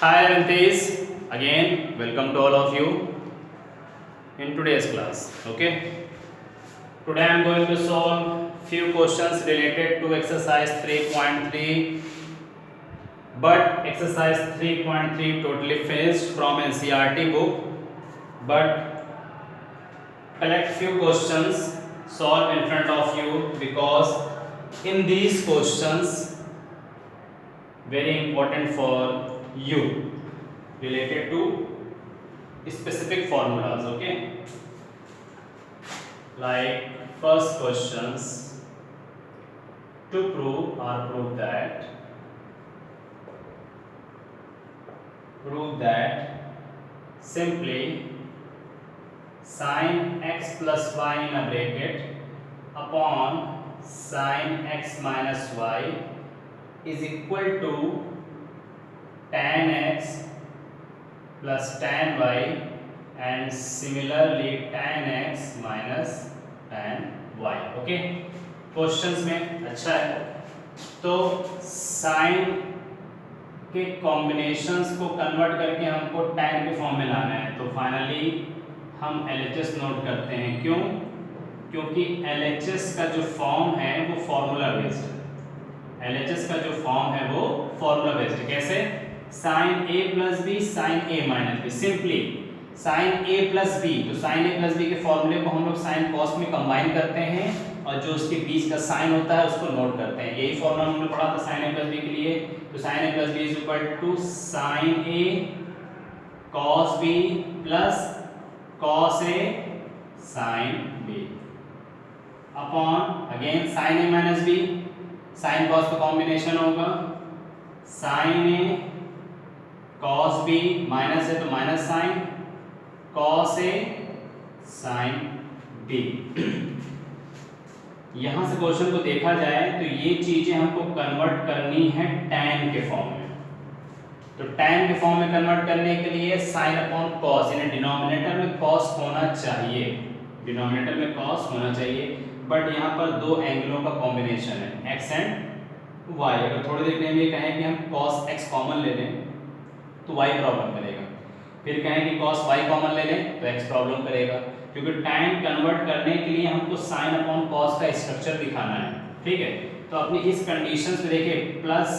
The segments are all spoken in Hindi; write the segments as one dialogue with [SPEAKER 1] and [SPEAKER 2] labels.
[SPEAKER 1] Hi Avantis, again welcome to all of you in today's class. Okay, today I am going to solve few questions related to exercise 3.3, but exercise 3.3 totally finished from NCERT book, but collect few questions solve in front of you because in these questions very important for you related to specific formulas. Okay, like first questions, to prove that simply sin x plus y in a bracket upon sin x minus y is equal to tan x plus tan y and similarly tan x minus tan y. Okay, questions में अच्छा है तो साइन के कॉम्बिनेशंस को कन्वर्ट करके हमको tan के फॉर्म में लाना है। तो फाइनली हम LHS नोट करते हैं। क्यों? क्योंकि LHS का जो फॉर्म है वो फॉर्मूला बेस्ड है। LHS का जो फॉर्म है वो फॉर्मूला बेस्ड है। कैसे? Sine a plus B sine a minus B. Simply sine a plus B, तो साइन a प्लस बी के फॉर्मूले को हम लोग साइन कॉस में कंबाइन करते हैं और जो उसके बीच का साइन होता है उसको नोट करते हैं। यही फॉर्मूला हमने पढ़ा था साइन a प्लस बी के लिए। तो sine a plus B is equal to sine a cos b plus cos a sine b upon again sine a minus b, sine cos का कॉम्बिनेशन होगा sine a cos b minus है तो minus sine cos a sine b। यहां से क्वेश्चन को देखा जाए तो ये चीजें हमको कन्वर्ट करनी है tan के फॉर्म में। तो tan के फॉर्म में कन्वर्ट करने के लिए साइन अपॉन कॉस, यानी डिनोमिनेटर में कॉस होना चाहिए, डिनोमिनेटर में कॉस होना चाहिए। बट यहाँ पर दो एंगलों का कॉम्बिनेशन है x एंड y। अगर थोड़ी देर के लिए कहें कि हम cos x कॉमन ले लें तो y प्रॉब्लम करेगा, फिर कहें कि cos y कॉमन ले लें तो x प्रॉब्लम करेगा, क्योंकि tan कन्वर्ट करने के लिए हमको sin अपॉन cos का स्ट्रक्चर दिखाना है। ठीक है, तो अपनी इस कंडीशंस में देखिए प्लस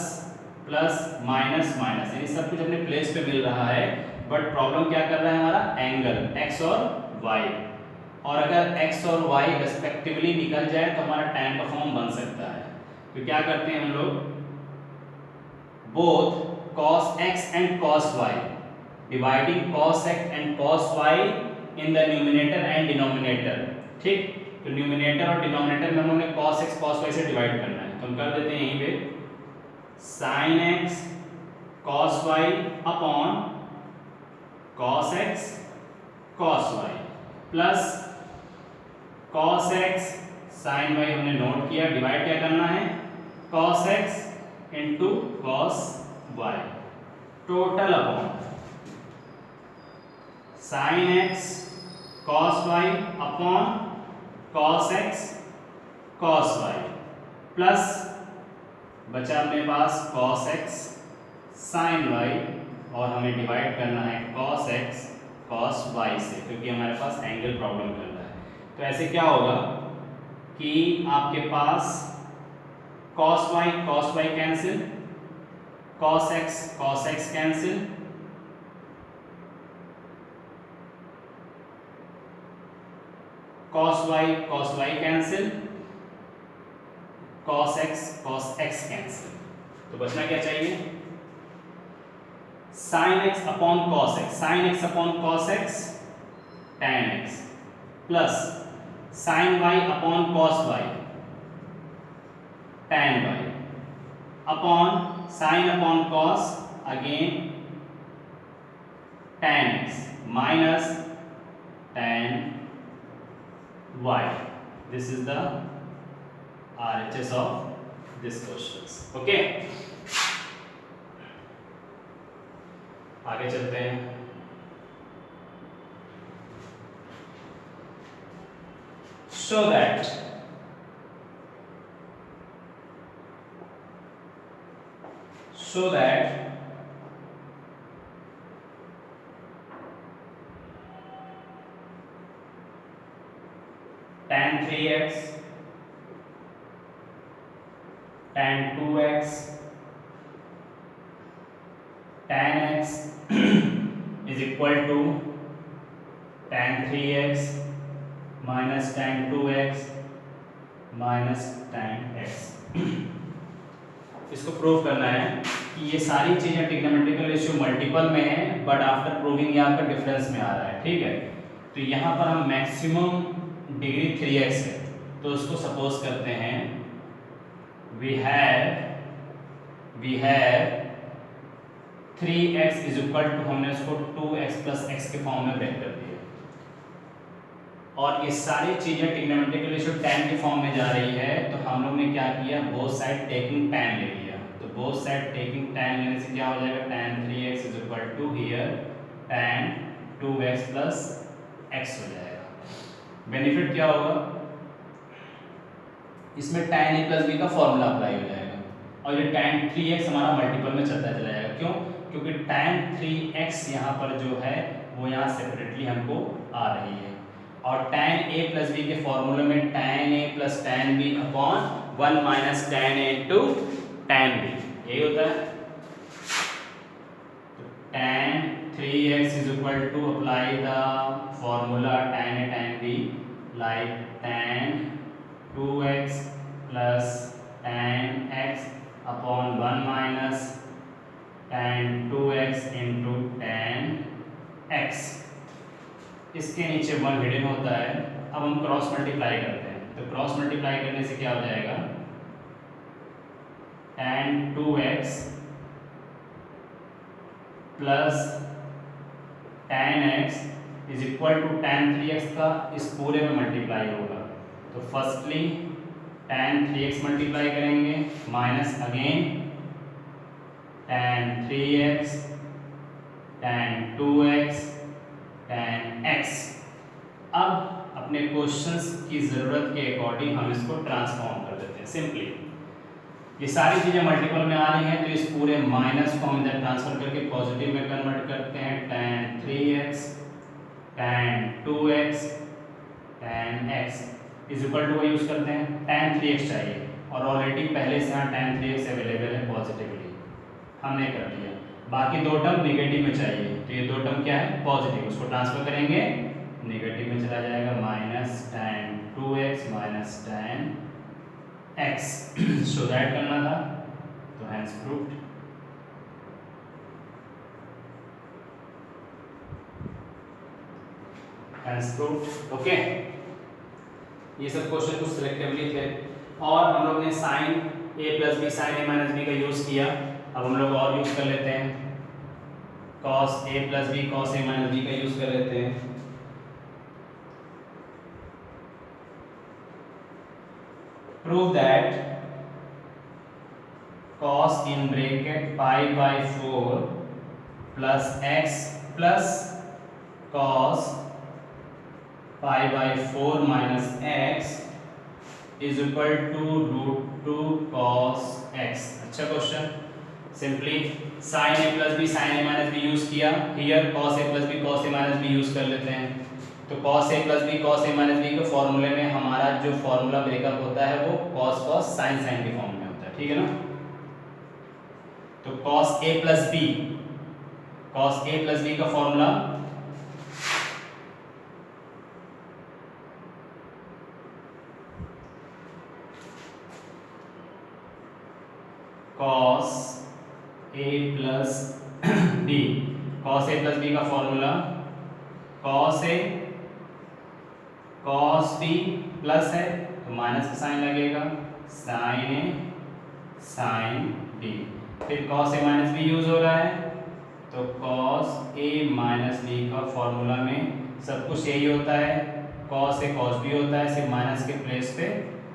[SPEAKER 1] प्लस माइनस माइनस, यानी सब कुछ अपने प्लेस पे मिल रहा है, बट प्रॉब्लम क्या कर रहा है हमारा एंगल x और y। और अगर x और y रेस्पेक्टिवली निकल जाए तो हमारा tan का फॉर्म बन सकता है। तो क्या करते हैं हम लोग, both cos x and cos y, dividing cos x and cos y in the numerator and denominator। ठीक, तो न्यूमिनेटर और डिनोमिनेटर में हम लोग ने cos x cos y से डिवाइड करना है, तो हम कर देते हैं यहीं पे sin x cos y upon cos x cos y plus cos x sin y हमने नोट किया, डिवाइड क्या करना है cos x into cos y total upon sin x cos y upon cos x cos y plus बचा अपने पास cos x sin y और हमें डिवाइड करना है cos x cos y से, क्योंकि हमारे पास एंगल प्रॉब्लम कर रहा है। तो ऐसे क्या होगा कि आपके पास cos y cancel, cos x cancel, cos y cancel, cos x cancel. तो बचना क्या चाहिए sin x upon cos x, sin x upon cos x tan x plus sin y upon cos y tan y upon sin upon cos again tan x minus tan y। This is the RHS of this questions। Okay, आगे चलते हैं। So that 3x, tan 2x, tan x is equal to tan 3x minus tan 2x minus tan x। इसको प्रूव करना है कि ये सारी चीजें ट्रिग्नोमेट्रिकल रेशियो मल्टीपल में है, बट आफ्टर प्रूविंग ये आपका डिफरेंस में आ रहा है। ठीक है, तो यहाँ पर हम मैक्सिमम डिग्री 3x है, तो उसको सपोज करते हैं we have 3x is equal to, हमने उसको 2x प्लस x के फॉर्म में ब्रेक कर दिया, और ये सारी चीजें ट्रिग्नोमेट्रिकल रेशियो tan के फॉर्म में जा रही है, तो हम लोग ने क्या किया, बोथ साइड टेकिंग tan ले लिया। तो बोथ साइड टेकिंग tan लेने से क्या हो जाएगा, tan 3x is equal to here tan 2x plus x हो जाएगा। बेनिफिट क्या होगा, इसमें tan a प्लस b का फॉर्मूला अप्लाई हो जाएगा, और ये tan 3x हमारा मल्टीपल में चलता चला जाएगा। क्यों, क्योंकि tan 3x यहाँ पर जो है वो यहाँ सेपरेटली हमको आ रही है, और tan a प्लस b के फॉर्मूले में tan a plus tan b upon 1 minus tan a into tan b, यही होता है। तो tan 3x is equal to apply the formula tan a tan b like tan 2x plus tan x upon 1 minus tan 2x into tan x। इसके नीचे 1 हिडन होता है। अब हम क्रॉस मल्टीप्लाई करते हैं, तो क्रॉस मल्टीप्लाई करने से क्या हो जाएगा, tan 2x plus tan x is equal to tan 3x का इस पूरे में मल्टीप्लाई होगा। तो फर्स्टली tan 3x मल्टीप्लाई करेंगे minus again tan 3x tan 2x tan x। अब अपने क्वेश्चंस की ज़रूरत के अकॉर्डिंग हम इसको ट्रांसफॉर्म कर देते हैं। सिंपली ये सारी चीज़ें मल्टीपल में आ रही हैं, तो इस पूरे माइनस को हम इधर ट्रांसफर करके पॉजिटिव में कन्वर्ट करते हैं। tan 3x tan 2x tan x is equal to use करते हैं, tan 3x चाहिए, और ऑलरेडी पहले से यहाँ tan 3x अवेलेबल है पॉजिटिवली, हमने कर दिया। बाकी दो टर्म नेगेटिव में चाहिए, तो ये दो टर्म क्या है, पॉजिटिव, उसको ट्रांसफर करेंगे नेगेटिव में चला जाएगा, minus tan 2x minus tan x। So that करना था, तो hence proved. Hence proved. Okay, ये सब क्वेश्चन कुछ सिलेक्टिवली थे, और हम लोग ने sine a plus B sine a minus B का यूज़ किया। अब हम लोग और यूज़ कर लेते हैं, cos a plus B cos a minus B का यूज़ कर लेते हैं। Prove that cos in bracket pi by 4 plus x plus cos pi by 4 minus x is equal to root 2 cos x। अच्छा question. Simply sin a plus b sin a minus b use किया, here cos a plus B cos a minus b use कर लेते हैं। तो cos a plus B cos a minus b के फॉर्मूले में हमारा जो फॉर्मूला ब्रेकअप होता है वो cos cos sin sin के फॉर्म में होता है, ठीक है ना। तो cos a प्लस बी का formula cos a plus B, cos a plus b का formula cos a cos b plus है तो माइनस का साइन लगेगा, sin a sin b, फिर cos a minus b use हो रहा है, तो cos a माइनस b का फॉर्मूला में सब कुछ यही होता है, cos a cos b होता है, सिर्फ माइनस के प्लेस पे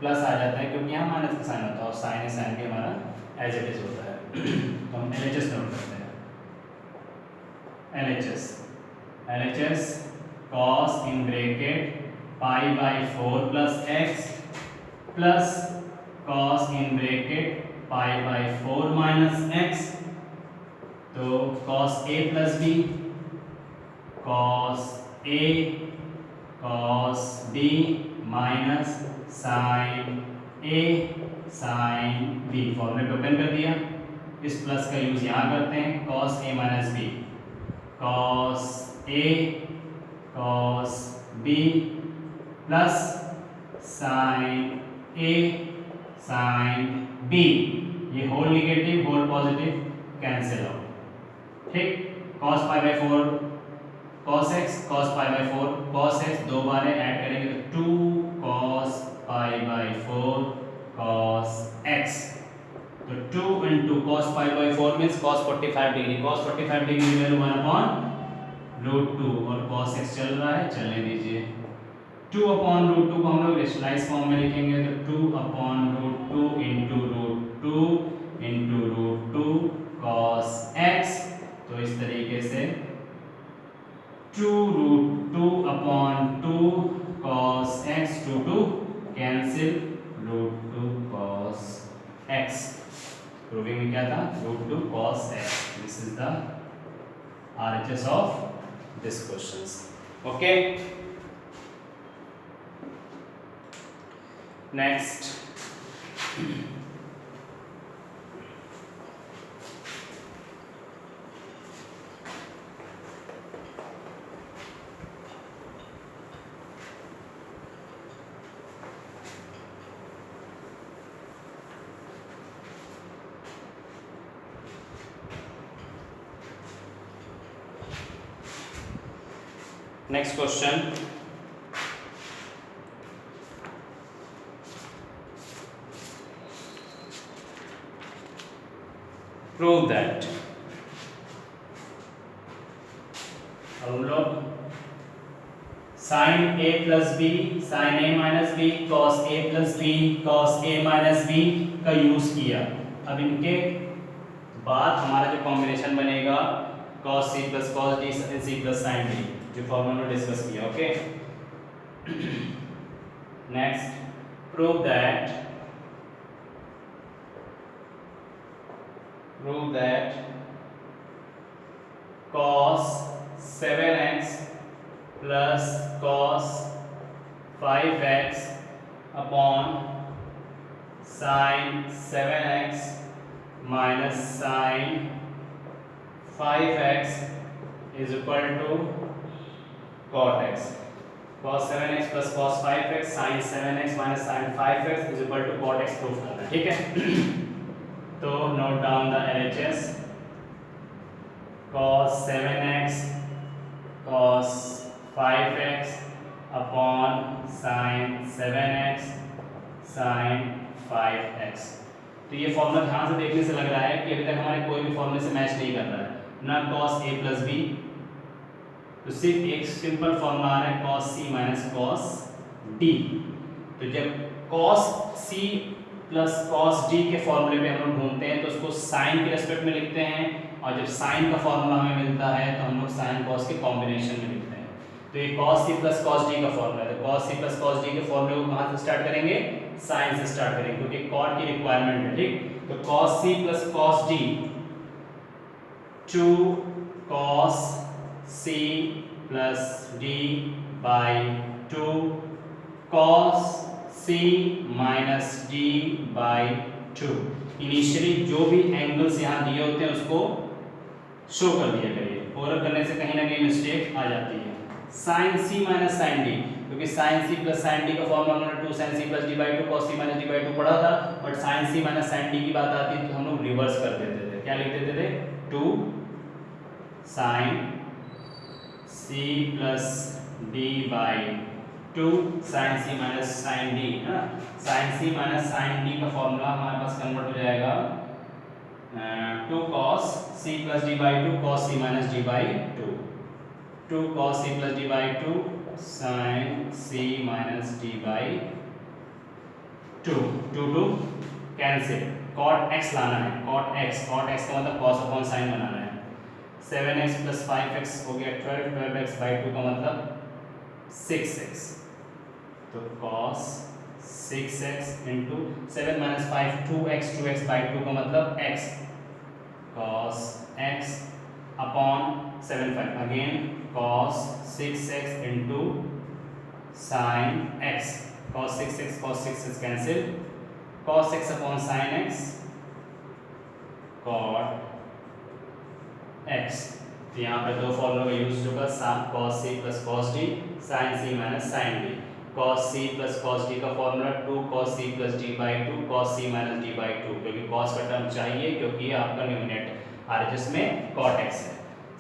[SPEAKER 1] प्लस आ जाता है क्योंकि यहाँ माइनस का साइन होता है, और sin a sin b हमारा एज इट इज होता है। तो हम LHS नोट करते हैं, LHS cos in bracket pi by 4 plus x plus cos in bracket pi by 4 minus x, तो cos a plus b cos a cos b minus sine A sine B. फॉर्मूले पे ओपन कर दिया। इस प्लस का यूज यहाँ करते हैं, cos a minus B, cos a cos b plus sine A sine b. ये whole negative whole positive cancel out. ठीक, cos pi by 4 cos x, cos pi by 4 cos x, दो बार ऐड करेंगे तो 2 cos pi by 4 cos x. तो 2 into cos pi by 4 means cos 45 degree, cos 45 degree value 1/√2 और कॉस एक्स चल रहा है, चलने दीजिए। 2/√2 को हम लोग रेशनलाइज फॉर्म में लिखेंगे तो 2/√2 इंटू √2 कॉस एक्स। तो इस तरीके से 2√2/2 cos x, 2 cancel √2 cos x। Proving में क्या था, √2 cos x। This is the RHS of this question. Okay, next next question, prove that। अब हम लोग sine a plus B sine a minus B cos a plus B cos a minus B का यूज किया। अब इनके बाद हमारा जो कॉम्बिनेशन बनेगा cos c plus cos d c plus sin d, जो फॉर्मूला में डिस्कस किया। Okay, next, prove that cos 7x plus cos 5x upon sin 7x minus sin 5x is equal to cot x। cos 7x plus cos 5x sin 7x minus sin 5x is equal to cot x proof करना है। ठीक है, तो note down the LHS। cos 7x cos 5x upon sin 7x sin 5x। तो ये फॉर्मूला ध्यान से देखने से लग रहा है कि अभी तक हमारे कोई भी फॉर्मूले से मैच नहीं कर रहा है, ना cos a प्लस b, तो सिर्फ एक सिंपल फॉर्मूला आ रहा है cos c minus cos d। तो जब cos c plus cos d के फॉर्मूले पे हम लोग ढूंढते हैं तो उसको साइन के रेस्पेक्ट में लिखते हैं, और जब साइन का फॉर्मूला हमें मिलता है तो हम लोग साइन cos के कॉम्बिनेशन में लिखते हैं। तो ये cos c plus cos d का फॉर्मूला है, तो cos c plus cos d के फॉर्मूले को कहाँ से स्टार्ट करेंगे, साइन से स्टार्ट करेंगे, क्योंकि cot की रिक्वायरमेंट है। ठीक, तो cos c plus cos d 2 cos c plus d by 2 cos c minus d by 2। Initially जो भी एंगल्स यहाँ दिए होते हैं उसको शो कर दिया करिए, ओवर करने से कहीं ना कहीं मिस्टेक आ जाती है। sin c minus sin d, क्योंकि sin c plus sin d का फॉर्मूला हमने 2 sin c plus d by 2 cos c minus d by 2 पढ़ा था, but sin c minus sin d की बात आती तो हम लोग रिवर्स कर देते थे। क्या लिख देते थे, 2 sin c plus d by 2 sin c minus sin d है ना। sin c minus sin d का फॉर्मूला हमारे पास कन्वर्ट हो जाएगा 2 cos c plus d by 2 cos c minus d by 2, 2 cos c plus d by 2 sin c minus d by 2, 2 cancel, cot x लाना है, cot x का मतलब cos अपॉन sin बनाना है। 7x प्लस 5x हो गया 12, 12x बाई 2 का मतलब 6x, तो cos 6x into 7 minus 5 2x, 2x by 2 का मतलब x, cos x upon 7 5 again cos 6x into sin x। cos 6 is cancel, cos x upon sin x, cot x। तो यहाँ पे दो फॉर्मूला का यूज होगा, cos c plus cos d, sin c minus sin d। cos c plus cos d का formula 2 cos c plus d by 2 cos c minus d by 2, क्योंकि cos का टर्म चाहिए क्योंकि ये आपका न्यूमिनेटर आ रहा है जिसमें cot x है।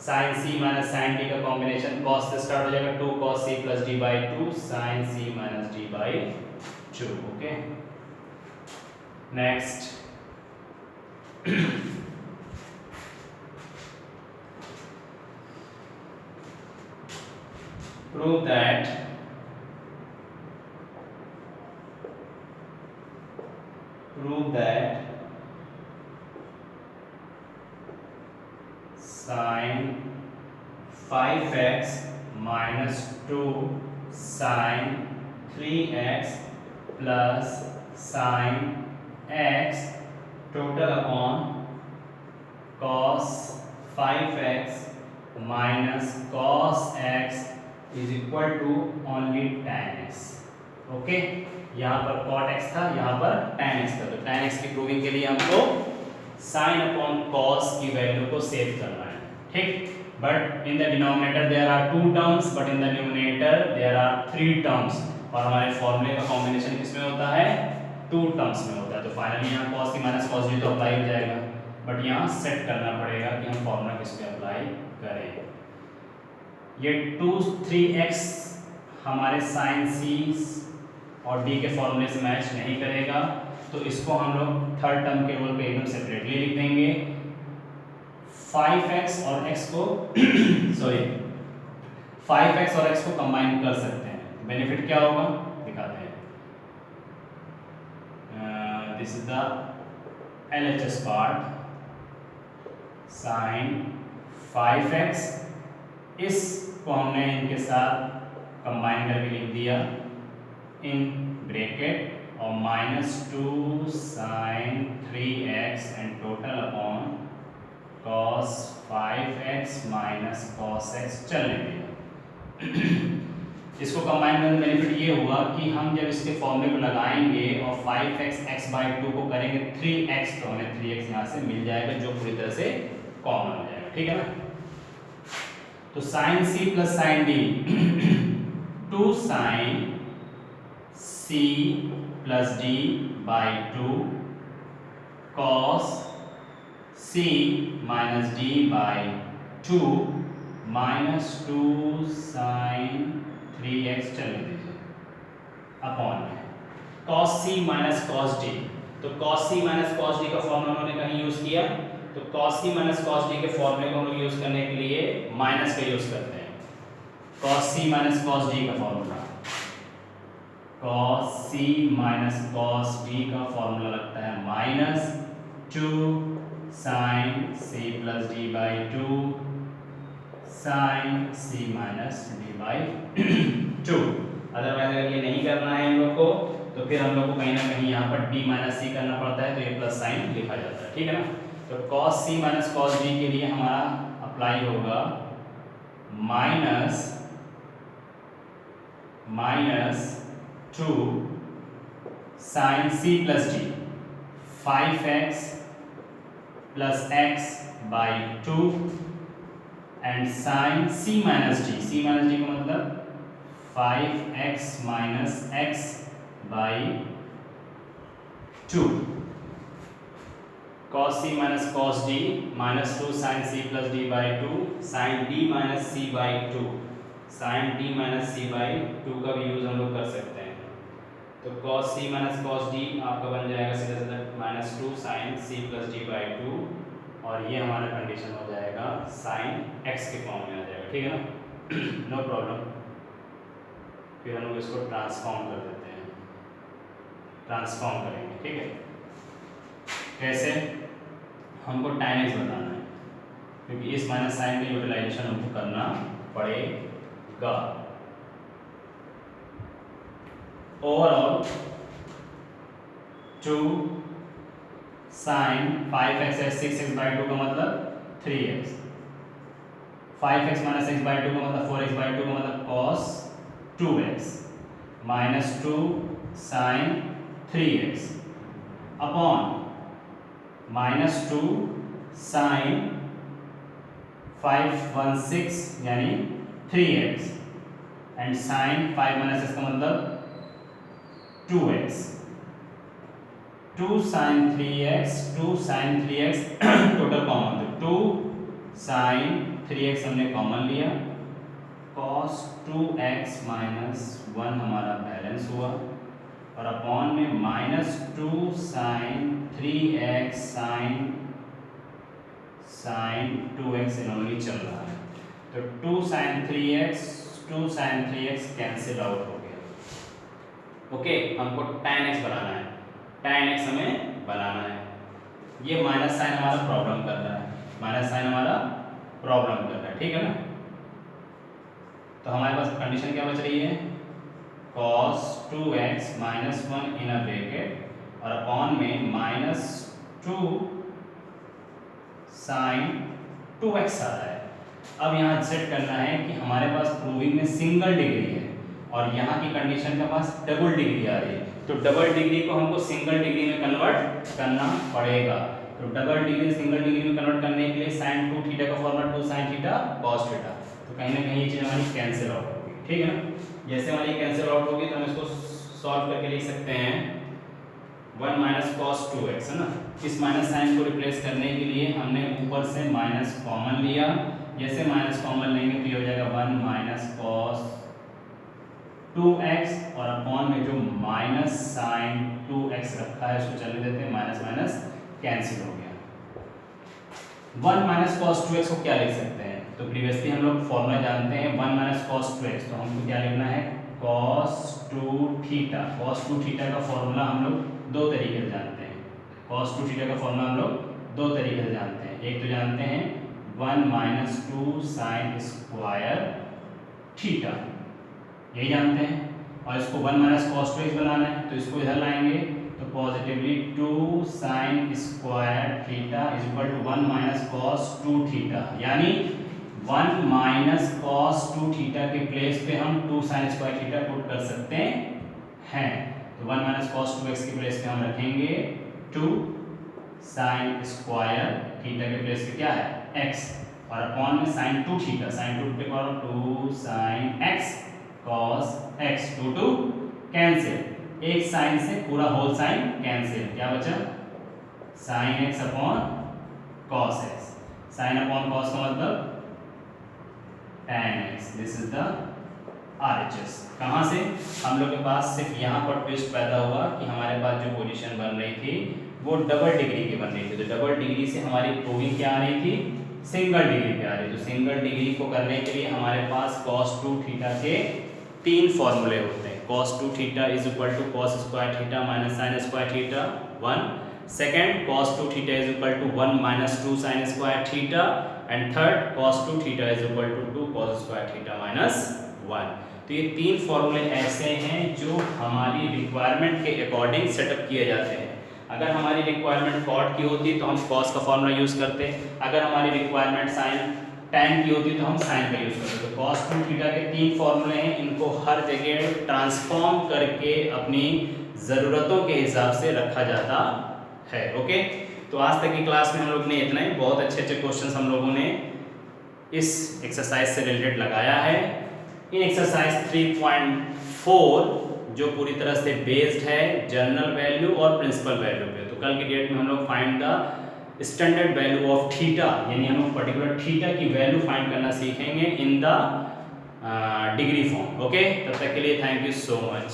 [SPEAKER 1] sin c minus sin d का कॉम्बिनेशन cos से स्टार्ट हो जाएगा 2 cos c plus d by 2 sin c minus d by 2। Okay, next prove that sin 5x minus 2 sin 3x plus sin x total upon cos 5x minus cos x is equal to only tan x। Okay, यहाँ पर cot x था, यहाँ पर tan x था, तो tan x की प्रूविंग के लिए हमको sin अपॉन cos की वैल्यू को सेव करना है, ठीक। But in the denominator there are 2 terms, but in the numerator there are 3 terms, और हमारे फॉर्मूले का कॉम्बिनेशन किसमें होता है, 2 टर्म्स में होता है। तो फाइनली यहाँ cos c minus cos d तो अप्लाई हो जाएगा, बट यहाँ सेट करना पड़ेगा कि हम फॉर्मूला किस पे अप्लाई करें। ये 2 3x हमारे sin c और d के फॉर्मूले से मैच नहीं करेगा, तो इसको हम लोग थर्ड टर्म के रोल पे एकदम सेपरेटली लिख देंगे। 5x और x को सॉरी 5x और x को कंबाइन कर सकते हैं, बेनिफिट क्या होगा दिखाते हैं। This is the LHS part, sin 5x, इसको हमने इनके साथ कंबाइन करके लिख दिया इन ब्रैकेट, और -2 sin 3x and total upon cos 5x minus cos x चलने दिया। इसको कंबाइन करने का बेनिफिट ये हुआ कि हम जब इसके फॉर्मूले को लगाएंगे और 5x x बाई 2 को करेंगे 3x, तो हमें 3x यहाँ से मिल जाएगा जो पूरी तरह से कॉमन हो जाएगा, ठीक है ना। तो sin c plus sin d 2 sin c plus d by 2 cos c minus d by 2 -2 sin 3x चलने दीजिए अपॉन में cos c minus cos d। तो cos c minus cos d का फॉर्मूला उन्होंने कहीं यूज किया, तो cos c minus cos d के फॉर्मूले को हम लोग यूज करने के लिए माइनस का यूज करते हैं। cos c minus cos d का formula, cos c minus cos d का फॉर्मूला लगता है -2 sin c plus d by 2 sin c minus d by 2। Otherwise अगर ये नहीं करना है हम लोग को, तो फिर हम लोग को कहीं ना कहीं यहाँ पर d माइनस c करना पड़ता है, तो ये प्लस साइन लिखा जाता है, ठीक है ना। तो cos c minus cos d के लिए हमारा अप्लाई होगा -2 sin c plus d 5x plus x by 2 and sin c minus d, c minus d का मतलब 5x minus x by 2, cos c minus cos d -2 sin c plus d by 2 sin d minus c by 2, sin d minus c by 2 का भी यूज हम लोग कर सकते हैं। तो cos c minus cos d आपका बन जाएगा सीधा सीधा -2 sin c plus d by 2, और ये हमारा कंडीशन हो जाएगा sin x के फॉर्म में आ जाएगा, ठीक है ना, नो प्रॉब्लम। फिर हम लोग इसको ट्रांसफॉर्म कर देते हैं, ट्रांसफॉर्म करेंगे, ठीक है। कैसे, हमको tan x बताना है, क्योंकि इस माइनस साइन का यूटिलाइजेशन हमको करना पड़ेगा। ओवरऑल 2 sin 5x है 6x बाई 2 का मतलब 3x, 5x minus x by 2 का मतलब 4x बाई 2 का मतलब cos 2x, -2 sign 3x upon -2 sign 516 यानी 3x एंड साइन 5 - x का मतलब 2x, 2 sign 3x total common, तो 2 साइन 3x हमने कॉमन लिया, cos 2x - 1 हमारा बैलेंस हुआ और अपॉन में -2 साइन 3x साइन 2x इन्होंने चल रहा है, तो 2 साइन 3x कैंसिल आउट हो गया। ओके, हमको tan x बनाना है, tan x हमें बनाना है। ये माइनस साइन हमारा प्रॉब्लम कर रहा है, ठीक है ना। तो हमारे पास कंडीशन क्या बच रही है, cos 2x - 1 in a bracket और अपॉन में -2 साइन 2x आ रहा है। अब यहाँ सेट करना है कि हमारे पास प्रूविंग में सिंगल डिग्री है और यहाँ की कंडीशन के पास डबल डिग्री आ रही है, तो डबल डिग्री को हमको सिंगल डिग्री में कन्वर्ट करना पड़ेगा। तो डबल डिग्री सिंगल डिग्री में कन्वर्ट करने के लिए sin 2 थीटा का formula 2 sin theta cos theta, तो कहीं ना कहीं ये चीज़ हमारी कैंसिल आउट होगी, ठीक है ना। जैसे हमारी कैंसिल आउट होगी तो हम इसको सॉल्व करके लिख सकते हैं 1 - cos 2x, है ना। इस माइनस साइन को रिप्लेस करने के लिए हमने ऊपर से माइनस कॉमन लिया, जैसे माइनस कॉमन लेंगे तो ये हो जाएगा 1 - cos 2x और अपॉन में जो माइनस साइन 2x रखा है उसको चलने देते हैं, माइनस माइनस कैंसिल हो गया। 1 - cos 2x को क्या लिख सकते हैं, तो प्रीवियसली हम लोग फॉर्मूला जानते हैं 1 - cos 2x, तो हमको क्या लिखना है cos 2 थीटा। cos 2 थीटा का फॉर्मूला हम लोग दो तरीके से जानते हैं, cos 2 थीटा का फॉर्मूला हम लोग दो तरीके से जानते हैं। एक तो जानते हैं 1 - 2 साइन स्क्वायर थीटा, यही जानते हैं, और इसको 1 - cos 2x बनाना है, तो इसको इधर लाएंगे तो positively 2 sine square theta is equal to 1 - cos 2 theta, यानी 1 - cos 2 थीटा के प्लेस पे हम 2 साइन स्क्वायर थीटा पुट कर सकते हैं। तो 1 - cos 2x के प्लेस पे हम रखेंगे 2 साइन स्क्वायर थीटा के प्लेस पे क्या है x, और अपॉन में साइन 2 थीटा, साइन 2 पे power 2 sine x cos x, 2 cancel, एक साइन से पूरा होल साइन कैंसिल, क्या बचा sine x upon cos x, sine upon cos का मतलब tan x, this is the RHS। कहाँ से हम लोग के पास सिर्फ यहाँ पर ट्विस्ट पैदा हुआ कि हमारे पास जो पोजीशन बन रही थी वो डबल डिग्री की बन रही थी, तो डबल डिग्री से हमारी प्रूविंग क्या आ रही थी, सिंगल डिग्री पे आ रही थी। तो सिंगल डिग्री को करने के लिए हमारे पास cos 2 थीटा के 3 फॉर्मूले होते हैं। cos 2 theta is equal to cos square theta minus sine square theta 1, second cos 2 theta is equal to 1 - 2 sine square theta, and third cos 2 theta is equal to 2 cos square theta minus 1। तो ये 3 फॉर्मूले ऐसे हैं जो हमारी रिक्वायरमेंट के अकॉर्डिंग सेटअप किए जाते हैं। अगर हमारी रिक्वायरमेंट कॉट की होती तो हम cos का फॉर्मूला यूज़ करते, अगर हमारी रिक्वायरमेंट साइन tan की होती तो हम साइन का यूज़ करते। तो cos 2 थीटा के 3 फॉर्मूले हैं, इनको हर जगह ट्रांसफॉर्म करके अपनी ज़रूरतों के हिसाब से रखा जाता है। ओके, तो आज तक की क्लास में हम लोग ने इतना ही, बहुत अच्छे अच्छे क्वेश्चंस हम लोगों ने इस एक्सरसाइज से रिलेटेड लगाया है। इन एक्सरसाइज 3.4 जो पूरी तरह से बेस्ड है जनरल वैल्यू और प्रिंसिपल वैल्यू पे, तो कल की डेट में हम लोग find the standard value of theta, यानी हम लोग पर्टिकुलर थीटा की वैल्यू फाइंड करना सीखेंगे in the degree form. Okay, तब तक के लिए थैंक यू सो मच।